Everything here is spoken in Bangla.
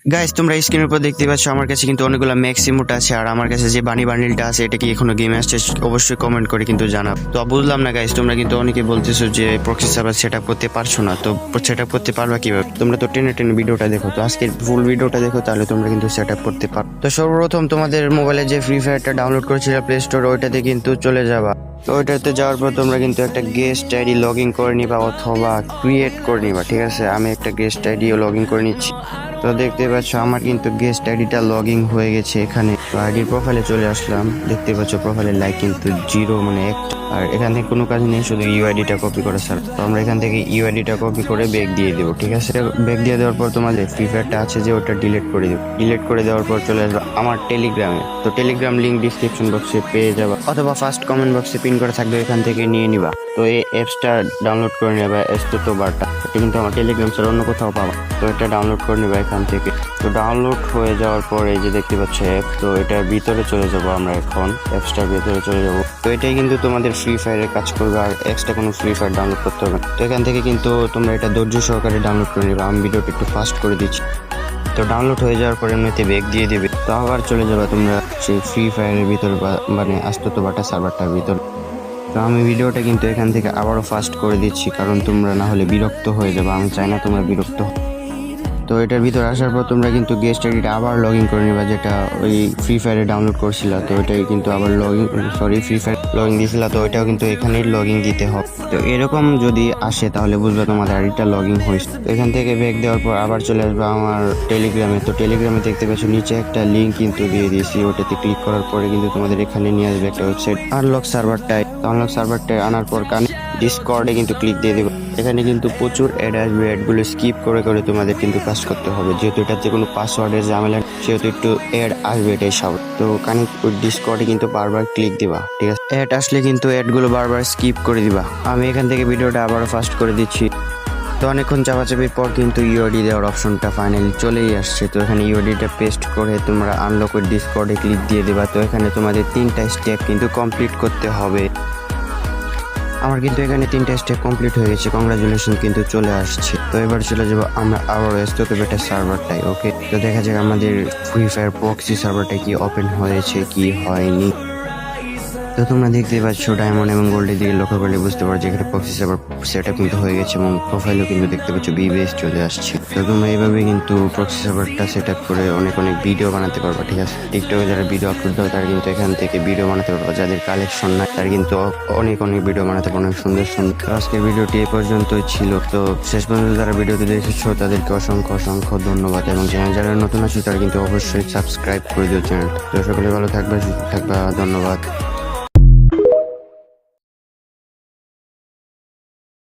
গাইস তোমরা স্ক্রিনের উপর দেখতে পাচ্ছ আমার কাছে কিন্তু অনেকগুলো ম্যাক্স ইমোট আছে, আর আমার কাছে যে বানি বান্ডিলটা আছে এটা কি এখনো গেমে আসছে অবশ্যই কমেন্ট করে কিন্তু জানাও। তো বুঝলাম না গাইস, তোমরা কিন্তু অনেকে বলতেছো যে প্রক্সি সার্ভার সেটআপ করতে পারছো না, তো সেটআপ করতে পারবা কিভাবে? তোমরা তো টেনে টেনে ভিডিওটা দেখো, তো আজকের ফুল ভিডিওটা দেখো, তাহলে তোমরা কিন্তু সেটআপ করতে পারো। তো সর্বপ্রথম তোমাদের মোবাইলে যে ফ্রি ফায়ারটা ডাউনলোড করেছিল প্লে স্টোর, ওইটাতে কিন্তু চলে যাবা। তো ওইটাতে যাওয়ার পর তোমরা কিন্তু একটা গেস্ট আইডি লগ ইন করে নিবা অথবা ক্রিয়েট করে নিবা, ঠিক আছে? আমি একটা গেস্ট আইডিও লগ ইন করে নিচ্ছি। তো দেখতে পাচ্ছ আমার কিন্তু গেস্ট আইডিটা লগ ইন হয়ে গেছে এখানে। তো আইডির প্রোফাইলে চলে আসলাম, দেখতে পাচ্ছ প্রোফাইলের লাইক কিন্তু 0 মানে 1। আর এখান থেকে কোনো কাজ নেই, শুধু ইউআইডিটা কপি করা স্যার। তো আমরা এখান থেকে ইউআইডিটা কপি করে ব্যাক দিয়ে দেবো, ঠিক আছে? ব্যাক দিয়ে দেওয়ার পর তোমাদের ফ্রি ফায়ারটা আছে যে ওটা ডিলিট করে দেবো। ডিলিট করে দেওয়ার পর চলে আসবে আমার টেলিগ্রামে। তো টেলিগ্রাম লিঙ্ক ডিসক্রিপশন বক্সে পেয়ে যাবা অথবা ফার্স্ট কমেন্ট বক্সে পিন করা থাকবে, এখান থেকে নিয়ে নিবা। তো এই অ্যাপসটা ডাউনলোড করে নেবা, এসতো বারটা। এটা কিন্তু আমার টেলিগ্রাম ছাড়া অন্য কোথাও পাবা। তো এটা ডাউনলোড করে নেবা এখান থেকে। তো ডাউনলোড হয়ে যাওয়ার পর এই যে দেখতে পাচ্ছ অ্যাপ, তো এটার ভিতরে চলে যাব আমরা এখন, অ্যাপসটার ভিতরে চলে যাব। তো এটাই কিন্তু তোমাদের ফ্রি ফায়ারের কাজ করবে, আর এক্সট্রা কোনো ফ্রি ফায়ার ডাউনলোড করতে হবে না। তো এখান থেকে কিন্তু তোমরা এটা ধৈর্য সহকারে ডাউনলোড করে নেবে। আমি ভিডিওটা একটু ফাস্ট করে দিচ্ছি। তো ডাউনলোড হয়ে যাওয়ার পর এমনিতে ব্যাক দিয়ে দেবে। তো আবার চলে যাবে তোমরা সেই ফ্রি ফায়ারের ভিতর মানে আস্ত বাটা সার্ভারটার ভিতর। তো আমি ভিডিওটা কিন্তু এখান থেকে আবারও ফাস্ট করে দিচ্ছি, কারণ তোমরা না হলে বিরক্ত হয়ে যাবে, আমি চাই না তোমরা বিরক্ত। তো এটার ভিতরে আসার পর তোমরা কিন্তু গেস্ট আইডিটা আবার লগ ইন করে নেবা, যেটা ওই ফ্রি ফায়ারে ডাউনলোড করছিল। তো ওইটাই কিন্তু আবার ফ্রি ফায়ার লগ ইন দিয়েছিল, তো ওইটাও কিন্তু এখানেই লগ ইন দিতে হবে। তো এরকম যদি আসে তাহলে বুঝবে তোমাদের আইডিটা লগ ইন হয়েছে। তো এখান থেকে ব্যাক দেওয়ার পর আবার চলে আসবে আমার টেলিগ্রামে। তো টেলিগ্রামে দেখতে পাচ্ছ নিচে একটা লিঙ্ক কিন্তু দিয়ে দিয়েছি, ওটাতে ক্লিক করার পরে কিন্তু তোমাদের এখানে নিয়ে আসবে একটা ওয়েবসাইট আনলক সার্ভারটাই। আনলক সার্ভারটাই আনার পর ডিসকর্ডে কিন্তু ক্লিক দিয়ে দেবো। এখানে কিন্তু প্রচুর অ্যাড আসবে, অ্যাডগুলো স্কিপ করে করে তোমাদের কিন্তু কাজ করতে হবে, যেহেতু এটাতে কোনো পাসওয়ার্ডের ঝামেলা সেহেতু একটু অ্যাড আসবে, এটাই সব। তো কানেক্ট ডিসকর্ডে কিন্তু বারবার ক্লিক দিবা, ঠিক আছে? অ্যাড আসলে কিন্তু অ্যাডগুলো বারবার স্কিপ করে দিবা। আমি এখান থেকে ভিডিওটা আবারও ফাস্ট করে দিচ্ছি। তো অনেকক্ষণ চাপাচাপির পর কিন্তু ইউআইডি দেওয়ার অপশনটা ফাইনালি চলেই আসছে। তো এখানে ইউআইডিটা পেস্ট করে তোমরা আনলক উইথ ডিসকর্ডে ক্লিক দিয়ে দেবা। তো এখানে তোমাদের 3টা স্টেপ কিন্তু কমপ্লিট করতে হবে। আমার কিন্তু এখানে 3টা স্টেপ কমপ্লিট হয়ে গেছে, কংগ্রাচুলেশন কিন্তু চলে আসছে। তো এবার চলে যাবো আমরা আবার এসতো বেটার সার্ভারটাই। ওকে, তো দেখা যাক আমাদের ফ্রি ফায়ার প্রক্সি সার্ভারটা কি ওপেন হয়েছে কি হয়নি। তো তোমরা দেখতেই পাচ্ছ ডায়মন্ড এবং গোল্ডের দিকে লক্ষ্য করলে বুঝতে পারছো এখানে প্রক্সি সার্ভার সেটআপ কিন্তু হয়ে গেছে এবং প্রোফাইলও কিন্তু দেখতে পাচ্ছ বিবিএস চলে আসছে। তো তোমরা এইভাবে কিন্তু প্রক্সি সার্ভারটা সেটআপ করে অনেক অনেক ভিডিও বানাতে পারবা, ঠিক আছে? টিকটকে যারা ভিডিও আপলোড দাও তারা কিন্তু এখান থেকে ভিডিও বানাতে পারবা, যাদের কালেকশন নাই তারা কিন্তু অনেক অনেক ভিডিও বানাতে পারবে, অনেক সুন্দর সুন্দর। তো আজকের ভিডিওটি এই পর্যন্তই ছিল। তো শেষ পর্যন্ত যারা ভিডিওটি দেখেছো তাদেরকে অসংখ্য অসংখ্য ধন্যবাদ, এবং চ্যানেল যারা নতুন আছে তারা কিন্তু অবশ্যই সাবস্ক্রাইব করে দিও চ্যানেল। তো সকলে ভালো থাকবে, সুস্থ থাকবা, ধন্যবাদ।